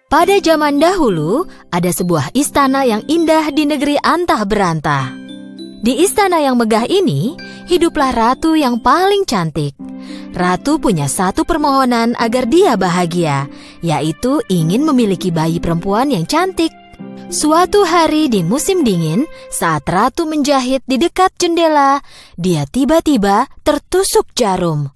Pada zaman dahulu, ada sebuah istana yang indah di negeri antah berantah. Di istana yang megah ini, hiduplah ratu yang paling cantik. Ratu punya satu permohonan agar dia bahagia, yaitu ingin memiliki bayi perempuan yang cantik. Suatu hari di musim dingin, saat ratu menjahit di dekat jendela, dia tiba-tiba tertusuk jarum.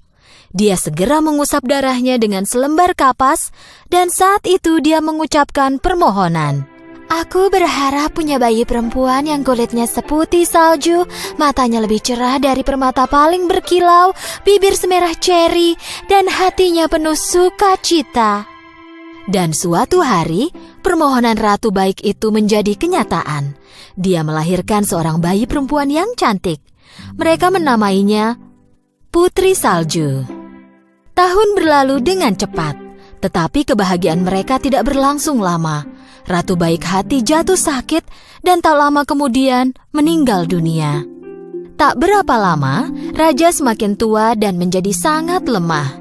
Dia segera mengusap darahnya dengan selembar kapas, dan saat itu dia mengucapkan permohonan. Aku berharap punya bayi perempuan yang kulitnya seputih salju, matanya lebih cerah dari permata paling berkilau, bibir semerah ceri, dan hatinya penuh sukacita. Dan suatu hari, permohonan ratu baik itu menjadi kenyataan. Dia melahirkan seorang bayi perempuan yang cantik. Mereka menamainya Putri Salju. Tahun berlalu dengan cepat, tetapi kebahagiaan mereka tidak berlangsung lama. Ratu baik hati jatuh sakit dan tak lama kemudian meninggal dunia. Tak berapa lama, raja semakin tua dan menjadi sangat lemah.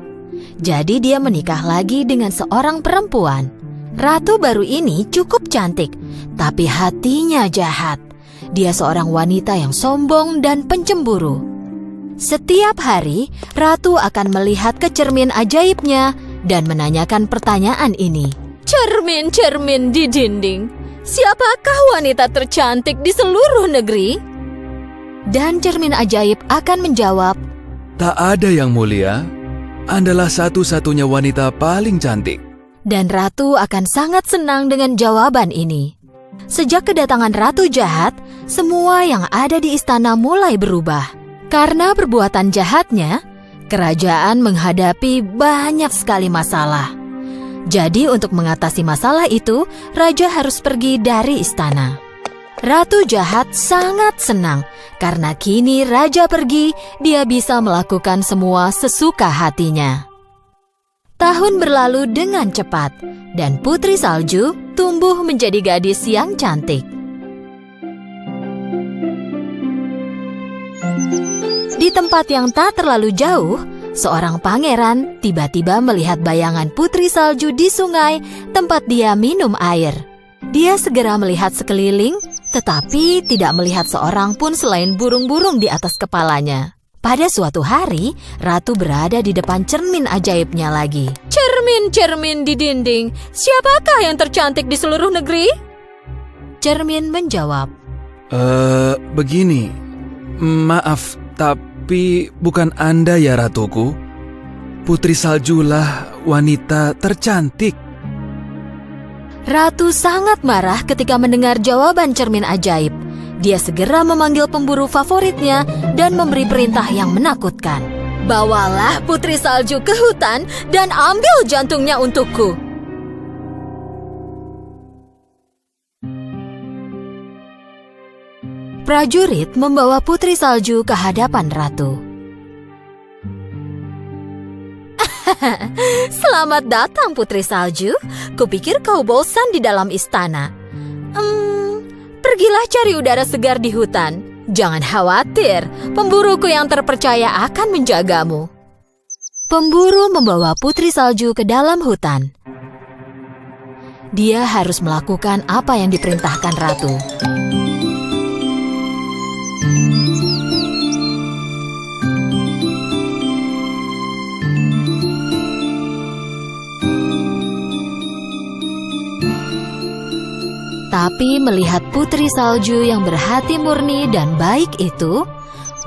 Jadi dia menikah lagi dengan seorang perempuan. Ratu baru ini cukup cantik, tapi hatinya jahat. Dia seorang wanita yang sombong dan pencemburu. Setiap hari, ratu akan melihat ke cermin ajaibnya dan menanyakan pertanyaan ini. Cermin-cermin di dinding, siapakah wanita tercantik di seluruh negeri? Dan cermin ajaib akan menjawab, Tak ada yang mulia, Andalah satu-satunya wanita paling cantik. dan ratu akan sangat senang dengan jawaban ini. Sejak kedatangan ratu jahat, semua yang ada di istana mulai berubah. Karena perbuatan jahatnya, kerajaan menghadapi banyak sekali masalah. Jadi untuk mengatasi masalah itu, raja harus pergi dari istana. Ratu jahat sangat senang karena kini raja pergi, dia bisa melakukan semua sesuka hatinya. Tahun berlalu dengan cepat dan Putri Salju tumbuh menjadi gadis yang cantik. Di tempat yang tak terlalu jauh, seorang pangeran tiba-tiba melihat bayangan Putri Salju di sungai tempat dia minum air. Dia segera melihat sekeliling, tetapi tidak melihat seorang pun selain burung-burung di atas kepalanya. Pada suatu hari, ratu berada di depan cermin ajaibnya lagi. Cermin-cermin di dinding, siapakah yang tercantik di seluruh negeri? Cermin menjawab, Begini, maaf, tapi bukan Anda ya ratuku. Putri Saljulah wanita tercantik. Ratu sangat marah ketika mendengar jawaban cermin ajaib. Dia segera memanggil pemburu favoritnya dan memberi perintah yang menakutkan. Bawalah Putri Salju ke hutan dan ambil jantungnya untukku. Prajurit membawa Putri Salju ke hadapan ratu. Selamat datang Putri Salju. Kupikir kau bosan di dalam istana. Pergilah cari udara segar di hutan. Jangan khawatir, pemburuku yang terpercaya akan menjagamu. Pemburu membawa Putri Salju ke dalam hutan. Dia harus melakukan apa yang diperintahkan ratu. Tapi melihat Putri Salju yang berhati murni dan baik itu,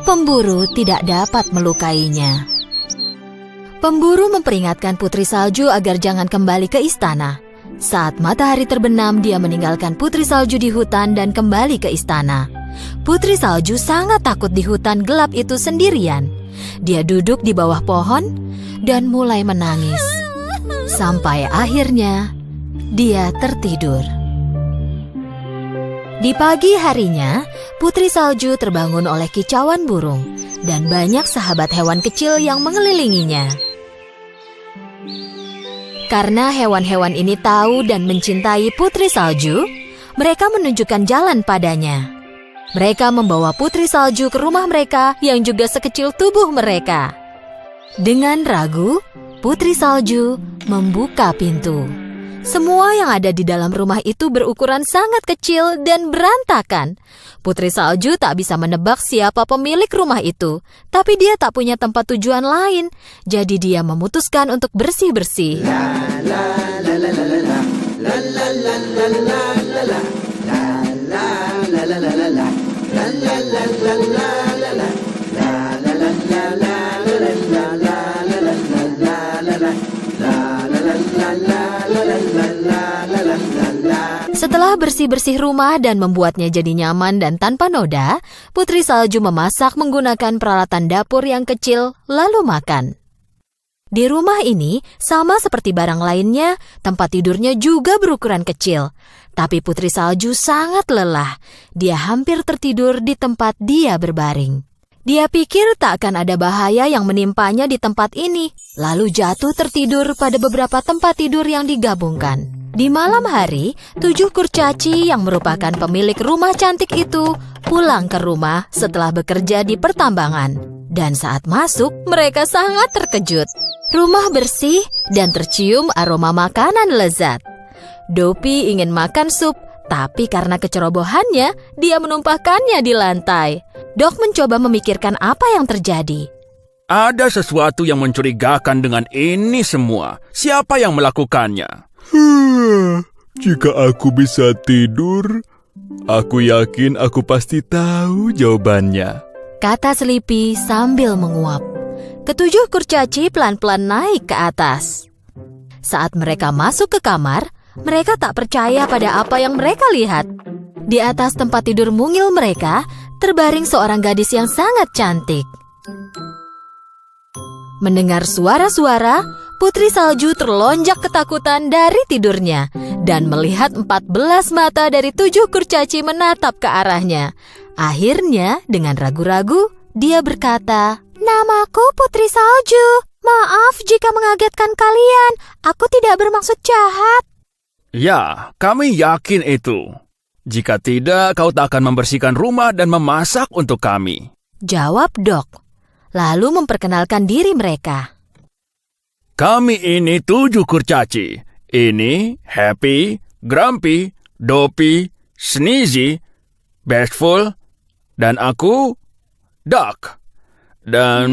pemburu tidak dapat melukainya. Pemburu memperingatkan Putri Salju agar jangan kembali ke istana. Saat matahari terbenam, dia meninggalkan Putri Salju di hutan dan kembali ke istana. Putri Salju sangat takut di hutan gelap itu sendirian. Dia duduk di bawah pohon dan mulai menangis. Sampai akhirnya, dia tertidur. Di pagi harinya, Putri Salju terbangun oleh kicauan burung dan banyak sahabat hewan kecil yang mengelilinginya. Karena hewan-hewan ini tahu dan mencintai Putri Salju, mereka menunjukkan jalan padanya. Mereka membawa Putri Salju ke rumah mereka yang juga sekecil tubuh mereka. Dengan ragu, Putri Salju membuka pintu. Semua yang ada di dalam rumah itu berukuran sangat kecil dan berantakan. Putri Salju tak bisa menebak siapa pemilik rumah itu, tapi dia tak punya tempat tujuan lain. Jadi dia memutuskan untuk bersih-bersih. Setelah bersih-bersih rumah dan membuatnya jadi nyaman dan tanpa noda, Putri Salju memasak menggunakan peralatan dapur yang kecil, lalu makan. Di rumah ini, sama seperti barang lainnya, tempat tidurnya juga berukuran kecil. Tapi Putri Salju sangat lelah. Dia hampir tertidur di tempat dia berbaring. Dia pikir tak akan ada bahaya yang menimpanya di tempat ini, lalu jatuh tertidur pada beberapa tempat tidur yang digabungkan. Di malam hari, 7 kurcaci yang merupakan pemilik rumah cantik itu pulang ke rumah setelah bekerja di pertambangan. Dan saat masuk, mereka sangat terkejut. Rumah bersih dan tercium aroma makanan lezat. Dopi ingin makan sup, tapi karena kecerobohannya, dia menumpahkannya di lantai. Dok mencoba memikirkan apa yang terjadi. Ada sesuatu yang mencurigakan dengan ini semua. Siapa yang melakukannya? Jika aku bisa tidur, aku yakin aku pasti tahu jawabannya. Kata Sleepy sambil menguap. Ketujuh kurcaci pelan-pelan naik ke atas. Saat mereka masuk ke kamar, mereka tak percaya pada apa yang mereka lihat. Di atas tempat tidur mungil mereka, terbaring seorang gadis yang sangat cantik. Mendengar suara-suara, Putri Salju terlonjak ketakutan dari tidurnya dan melihat 14 mata dari 7 kurcaci menatap ke arahnya. Akhirnya, dengan ragu-ragu, dia berkata, "Namaku Putri Salju. Maaf jika mengagetkan kalian. Aku tidak bermaksud jahat." Ya, kami yakin itu. Jika tidak, kau tak akan membersihkan rumah dan memasak untuk kami. Jawab Dok, lalu memperkenalkan diri mereka. Kami ini 7 kurcaci. Ini Happy, Grumpy, Dopey, Sneezy, Bashful, dan aku, Duck. Dan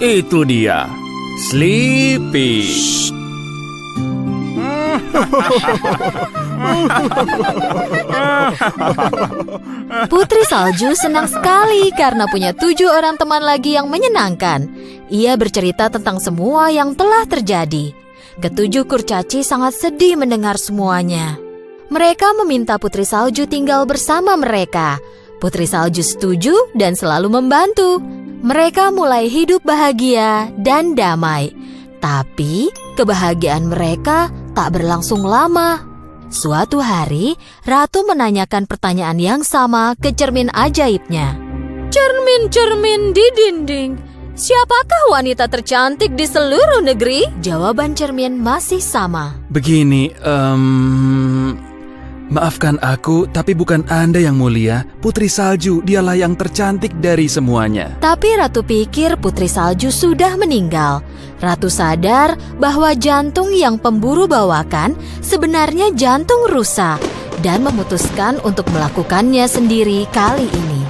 itu dia, Sleepy. Putri Salju senang sekali karena punya 7 orang teman lagi yang menyenangkan. Ia bercerita tentang semua yang telah terjadi. Ketujuh kurcaci sangat sedih mendengar semuanya. Mereka meminta Putri Salju tinggal bersama mereka. Putri Salju setuju dan selalu membantu. Mereka mulai hidup bahagia dan damai. Tapi kebahagiaan mereka tak berlangsung lama. Suatu hari, Ratu menanyakan pertanyaan yang sama ke cermin ajaibnya. "Cermin-cermin di dinding, siapakah wanita tercantik di seluruh negeri?" Jawaban cermin masih sama. Begini, maafkan aku, tapi bukan Anda yang mulia. Putri Salju, dialah yang tercantik dari semuanya. Tapi Ratu pikir Putri Salju sudah meninggal. Ratu sadar bahwa jantung yang pemburu bawakan sebenarnya jantung rusa dan memutuskan untuk melakukannya sendiri kali ini.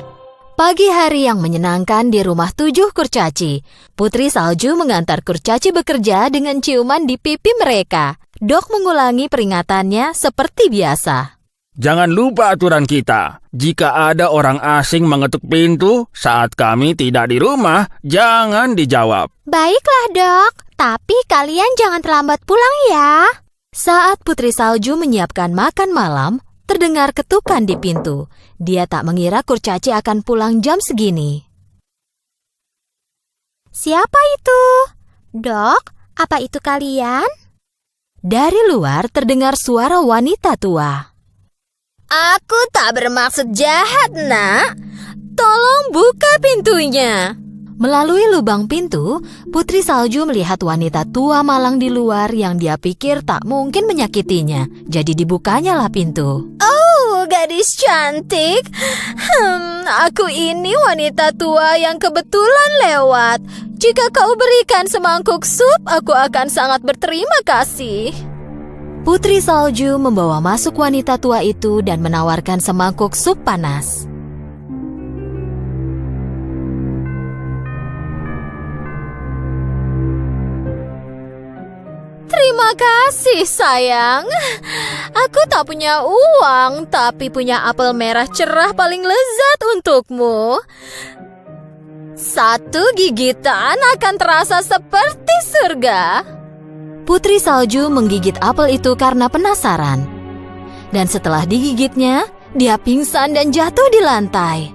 Pagi hari yang menyenangkan di rumah 7 kurcaci. Putri Salju mengantar kurcaci bekerja dengan ciuman di pipi mereka. Dok mengulangi peringatannya seperti biasa. Jangan lupa aturan kita. Jika ada orang asing mengetuk pintu saat kami tidak di rumah, jangan dijawab. Baiklah Dok, tapi kalian jangan terlambat pulang ya. Saat Putri Salju menyiapkan makan malam, terdengar ketukan di pintu. Dia tak mengira kurcaci akan pulang jam segini. Siapa itu? Dok, apa itu kalian? Dari luar terdengar suara wanita tua. Aku tak bermaksud jahat, Nak. Tolong buka pintunya. Melalui lubang pintu, Putri Salju melihat wanita tua malang di luar yang dia pikir tak mungkin menyakitinya. Jadi dibukanyalah pintu. Oh, gadis cantik. Aku ini wanita tua yang kebetulan lewat. Jika kau berikan semangkuk sup, aku akan sangat berterima kasih. Putri Salju membawa masuk wanita tua itu dan menawarkan semangkuk sup panas. Terima kasih, sayang. Aku tak punya uang, tapi punya apel merah cerah paling lezat untukmu. Satu gigitan akan terasa seperti surga. Putri Salju menggigit apel itu karena penasaran. Dan setelah digigitnya, dia pingsan dan jatuh di lantai.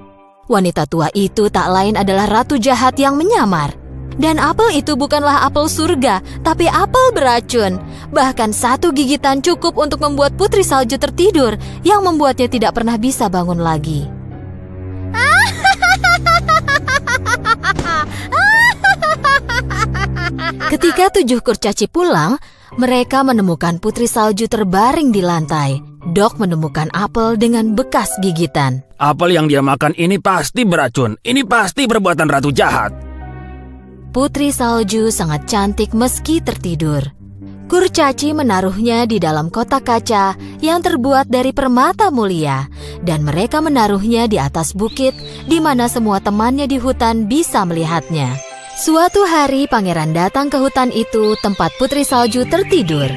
Wanita tua itu tak lain adalah ratu jahat yang menyamar. Dan apel itu bukanlah apel surga, tapi apel beracun. Bahkan satu gigitan cukup untuk membuat Putri Salju tertidur, yang membuatnya tidak pernah bisa bangun lagi. Ketika 7 kurcaci pulang, mereka menemukan Putri Salju terbaring di lantai. Dok menemukan apel dengan bekas gigitan. Apel yang dia makan ini pasti beracun. Ini pasti perbuatan ratu jahat. Putri Salju sangat cantik meski tertidur. Kurcaci menaruhnya di dalam kotak kaca yang terbuat dari permata mulia, dan mereka menaruhnya di atas bukit di mana semua temannya di hutan bisa melihatnya. Suatu hari pangeran datang ke hutan itu tempat Putri Salju tertidur.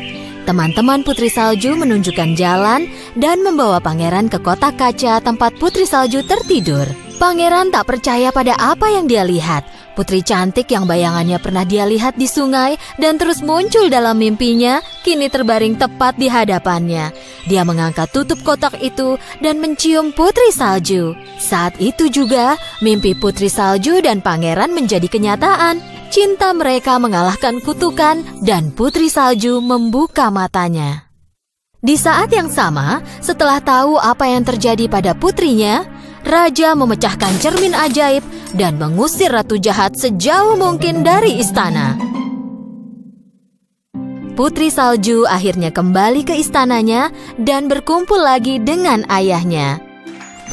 Teman-teman Putri Salju menunjukkan jalan dan membawa pangeran ke kotak kaca tempat Putri Salju tertidur. Pangeran tak percaya pada apa yang dia lihat. Putri cantik yang bayangannya pernah dia lihat di sungai dan terus muncul dalam mimpinya, kini terbaring tepat di hadapannya. Dia mengangkat tutup kotak itu dan mencium Putri Salju. Saat itu juga, mimpi Putri Salju dan pangeran menjadi kenyataan. Cinta mereka mengalahkan kutukan dan Putri Salju membuka matanya. Di saat yang sama, setelah tahu apa yang terjadi pada putrinya, Raja memecahkan cermin ajaib dan mengusir ratu jahat sejauh mungkin dari istana. Putri Salju akhirnya kembali ke istananya dan berkumpul lagi dengan ayahnya.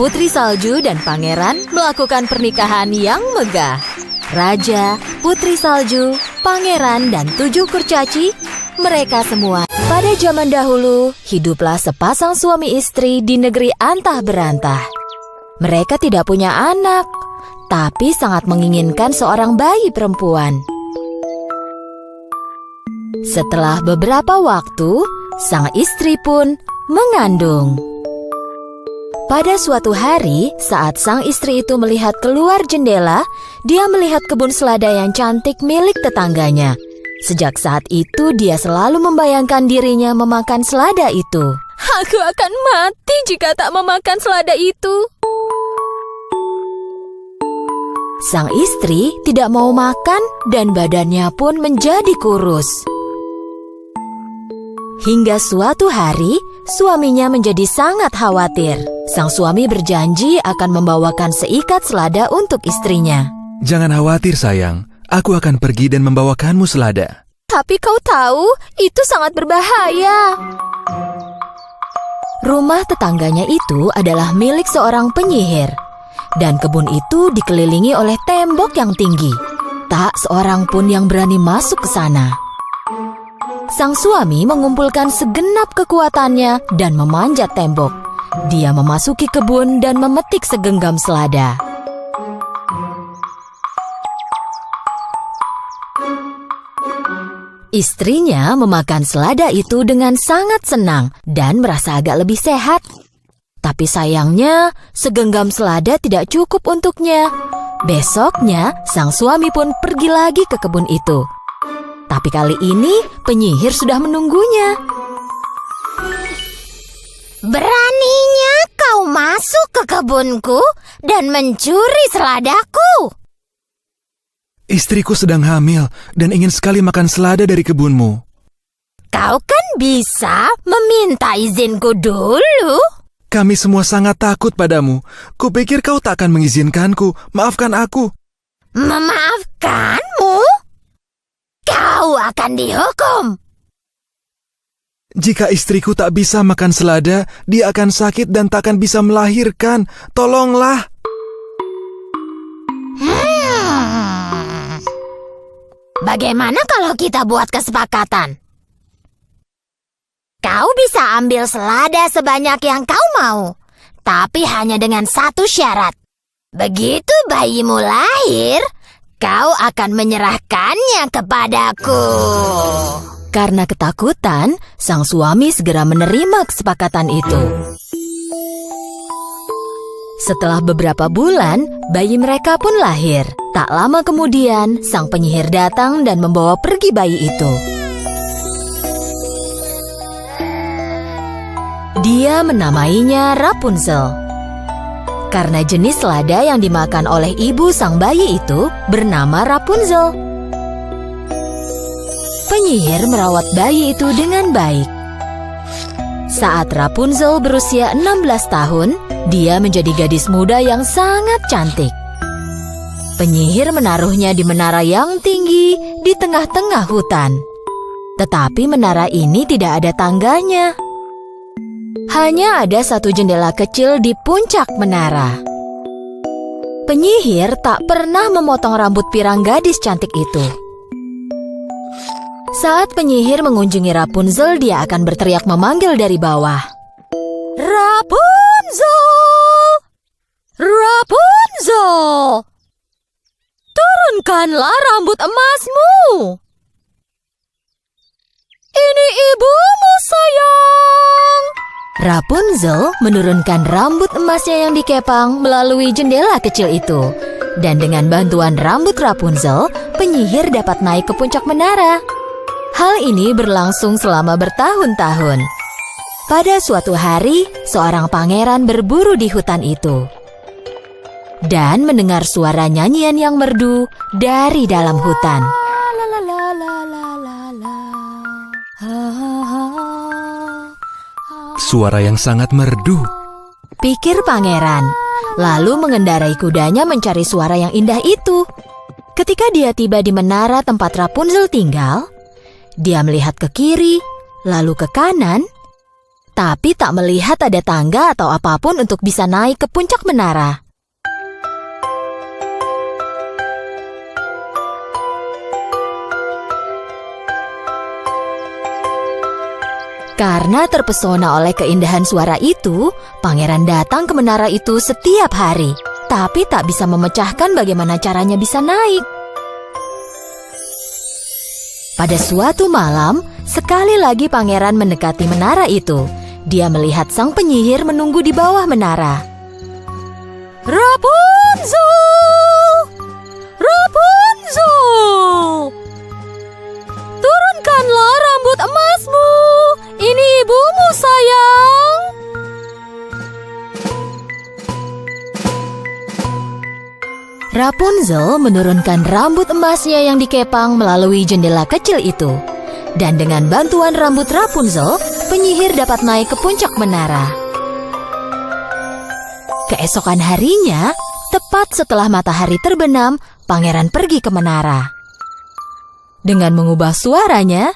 Putri Salju dan pangeran melakukan pernikahan yang megah. Raja, Putri Salju, pangeran, dan 7 kurcaci, mereka semua pada zaman dahulu hiduplah sepasang suami istri di negeri antah berantah. Mereka tidak punya anak, tapi sangat menginginkan seorang bayi perempuan. Setelah beberapa waktu, sang istri pun mengandung. Pada suatu hari, saat sang istri itu melihat keluar jendela, dia melihat kebun selada yang cantik milik tetangganya. Sejak saat itu, dia selalu membayangkan dirinya memakan selada itu. Aku akan mati jika tak memakan selada itu. Sang istri tidak mau makan dan badannya pun menjadi kurus. Hingga suatu hari, suaminya menjadi sangat khawatir. Sang suami berjanji akan membawakan seikat selada untuk istrinya. Jangan khawatir sayang, aku akan pergi dan membawakanmu selada. Tapi kau tahu, itu sangat berbahaya. Rumah tetangganya itu adalah milik seorang penyihir. Dan kebun itu dikelilingi oleh tembok yang tinggi. Tak seorang pun yang berani masuk ke sana. Sang suami mengumpulkan segenap kekuatannya dan memanjat tembok. Dia memasuki kebun dan memetik segenggam selada. Istrinya memakan selada itu dengan sangat senang dan merasa agak lebih sehat. Tapi sayangnya, segenggam selada tidak cukup untuknya. Besoknya, sang suami pun pergi lagi ke kebun itu. Tapi kali ini, penyihir sudah menunggunya. Beraninya kau masuk ke kebunku dan mencuri seladaku. Istriku sedang hamil dan ingin sekali makan selada dari kebunmu. Kau kan bisa meminta izinku dulu. Kami semua sangat takut padamu. Kupikir kau tak akan mengizinkanku. Maafkan aku. Memaafkanmu? Kau akan dihukum. Jika istriku tak bisa makan selada, dia akan sakit dan tak akan bisa melahirkan. Tolonglah. Bagaimana kalau kita buat kesepakatan? Kau bisa ambil selada sebanyak yang kau mau, tapi hanya dengan satu syarat. Begitu bayimu lahir, kau akan menyerahkannya kepadaku. Karena ketakutan, sang suami segera menerima kesepakatan itu. Setelah beberapa bulan, bayi mereka pun lahir. Tak lama kemudian, sang penyihir datang dan membawa pergi bayi itu. Dia menamainya Rapunzel. Karena jenis selada yang dimakan oleh ibu sang bayi itu bernama Rapunzel. Penyihir merawat bayi itu dengan baik. Saat Rapunzel berusia 16 tahun, dia menjadi gadis muda yang sangat cantik. Penyihir menaruhnya di menara yang tinggi di tengah-tengah hutan. Tetapi menara ini tidak ada tangganya. Hanya ada satu jendela kecil di puncak menara. Penyihir tak pernah memotong rambut pirang gadis cantik itu. Saat penyihir mengunjungi Rapunzel, dia akan berteriak memanggil dari bawah. Rapunzel! Rapunzel! Turunkanlah rambut emasmu. Ini ibumu, sayang. Rapunzel menurunkan rambut emasnya yang dikepang melalui jendela kecil itu. Dan dengan bantuan rambut Rapunzel, penyihir dapat naik ke puncak menara. Hal ini berlangsung selama bertahun-tahun. Pada suatu hari, seorang pangeran berburu di hutan itu. Dan mendengar suara nyanyian yang merdu dari dalam hutan. Suara yang sangat merdu. Pikir pangeran, lalu mengendarai kudanya mencari suara yang indah itu. Ketika dia tiba di menara tempat Rapunzel tinggal, dia melihat ke kiri, lalu ke kanan, tapi tak melihat ada tangga atau apapun untuk bisa naik ke puncak menara. Karena terpesona oleh keindahan suara itu, pangeran datang ke menara itu setiap hari, tapi tak bisa memecahkan bagaimana caranya bisa naik. Pada suatu malam, sekali lagi pangeran mendekati menara itu. Dia melihat sang penyihir menunggu di bawah menara. Rapunzel! Rapunzel! Turunkanlah rambut emasmu. Ini ibumu, sayang. Rapunzel menurunkan rambut emasnya yang dikepang melalui jendela kecil itu. Dan dengan bantuan rambut Rapunzel, penyihir dapat naik ke puncak menara. Keesokan harinya, tepat setelah matahari terbenam, pangeran pergi ke menara. Dengan mengubah suaranya,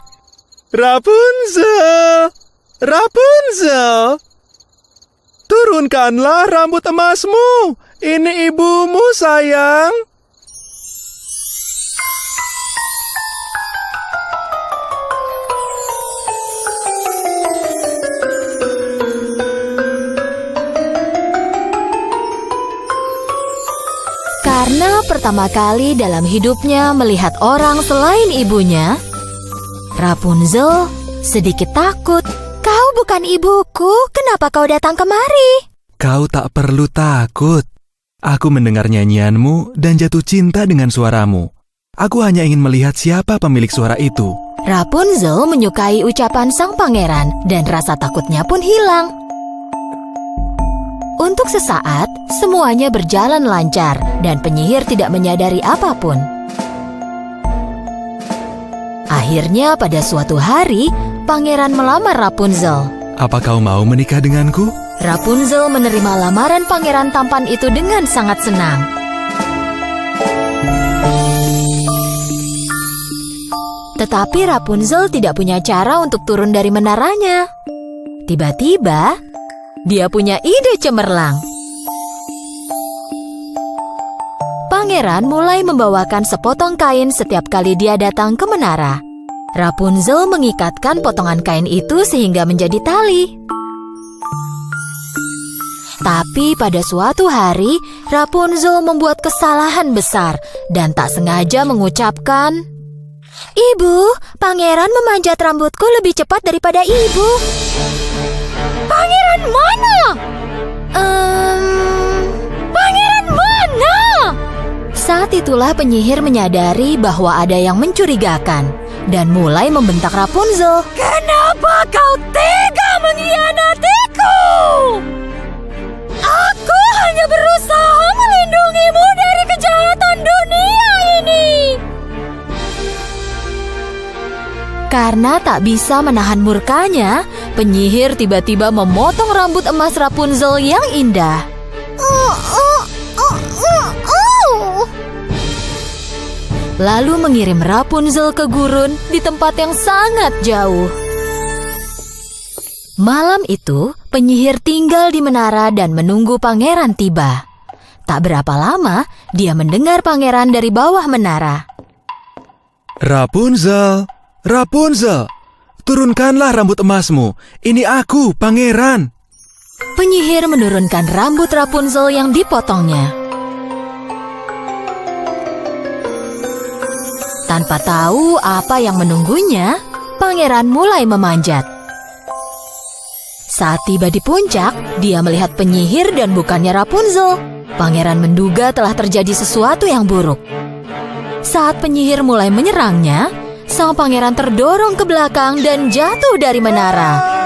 Rapunzel! Rapunzel! Turunkanlah rambut emasmu. Ini ibumu, sayang. karena pertama kali dalam hidupnya melihat orang selain ibunya, Rapunzel sedikit takut. Kau bukan ibuku, kenapa kau datang kemari? Kau tak perlu takut. Aku mendengar nyanyianmu dan jatuh cinta dengan suaramu. Aku hanya ingin melihat siapa pemilik suara itu. Rapunzel menyukai ucapan sang pangeran dan rasa takutnya pun hilang. Untuk sesaat, semuanya berjalan lancar dan penyihir tidak menyadari apapun. Akhirnya pada suatu hari, pangeran melamar Rapunzel. Apa kau mau menikah denganku? Rapunzel menerima lamaran pangeran tampan itu dengan sangat senang. Tetapi Rapunzel tidak punya cara untuk turun dari menaranya. Tiba-tiba, dia punya ide cemerlang. pangeran mulai membawakan sepotong kain setiap kali dia datang ke menara. Rapunzel mengikatkan potongan kain itu sehingga menjadi tali. Tapi pada suatu hari, Rapunzel membuat kesalahan besar dan tak sengaja mengucapkan, "Ibu, pangeran memanjat rambutku lebih cepat daripada ibu." "Pangeran mana? Pangeran mana?" Saat itulah penyihir menyadari bahwa ada yang mencurigakan dan mulai membentak Rapunzel. "Kenapa kau tega mengkhianatiku? Aku hanya berusaha melindungimu dari kejahatan dunia ini." Karena tak bisa menahan murkanya, penyihir tiba-tiba memotong rambut emas Rapunzel yang indah. Lalu mengirim Rapunzel ke gurun di tempat yang sangat jauh. Malam itu, penyihir tinggal di menara dan menunggu pangeran tiba. Tak berapa lama, dia mendengar pangeran dari bawah menara. Rapunzel, Rapunzel, turunkanlah rambut emasmu. Ini aku, pangeran. Penyihir menurunkan rambut Rapunzel yang dipotongnya. Tanpa tahu apa yang menunggunya, pangeran mulai memanjat. Saat tiba di puncak, dia melihat penyihir dan bukannya Rapunzel. Pangeran menduga telah terjadi sesuatu yang buruk. Saat penyihir mulai menyerangnya, sang pangeran terdorong ke belakang dan jatuh dari menara.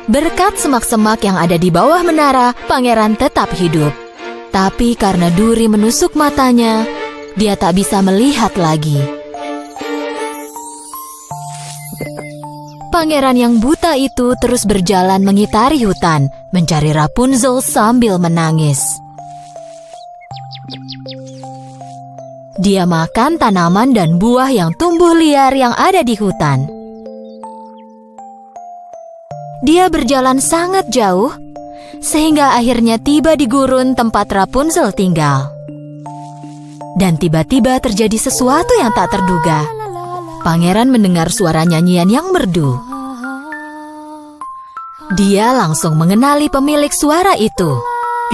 Berkat semak-semak yang ada di bawah menara, pangeran tetap hidup. Tapi karena duri menusuk matanya, dia tak bisa melihat lagi. Pangeran yang buta itu terus berjalan mengitari hutan, mencari Rapunzel sambil menangis. Dia makan tanaman dan buah yang tumbuh liar yang ada di hutan. Dia berjalan sangat jauh, sehingga akhirnya tiba di gurun tempat Rapunzel tinggal. Dan tiba-tiba terjadi sesuatu yang tak terduga. Pangeran mendengar suara nyanyian yang merdu. Dia langsung mengenali pemilik suara itu.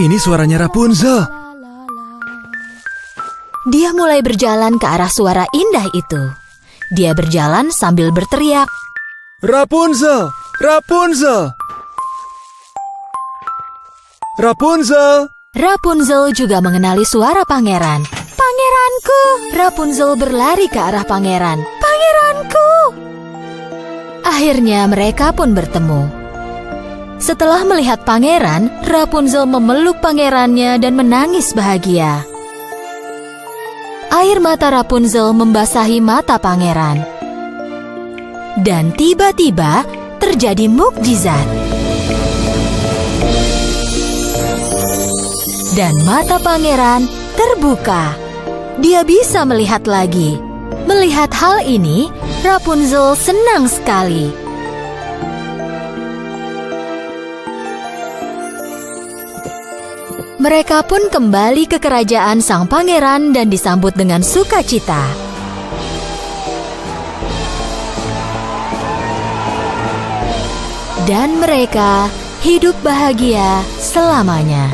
Ini suaranya Rapunzel. Dia mulai berjalan ke arah suara indah itu. Dia berjalan sambil berteriak, Rapunzel, Rapunzel, Rapunzel. Rapunzel juga mengenali suara pangeran. "Pangeranku!" Rapunzel berlari ke arah pangeran. "Pangeranku!" Akhirnya mereka pun bertemu. Setelah melihat pangeran, Rapunzel memeluk pangerannya dan menangis bahagia. Air mata Rapunzel membasahi mata pangeran. Dan tiba-tiba terjadi mukjizat. Dan mata pangeran terbuka. Dia bisa melihat lagi. Melihat hal ini, Rapunzel senang sekali. Mereka pun kembali ke kerajaan sang pangeran dan disambut dengan sukacita. Dan mereka hidup bahagia selamanya.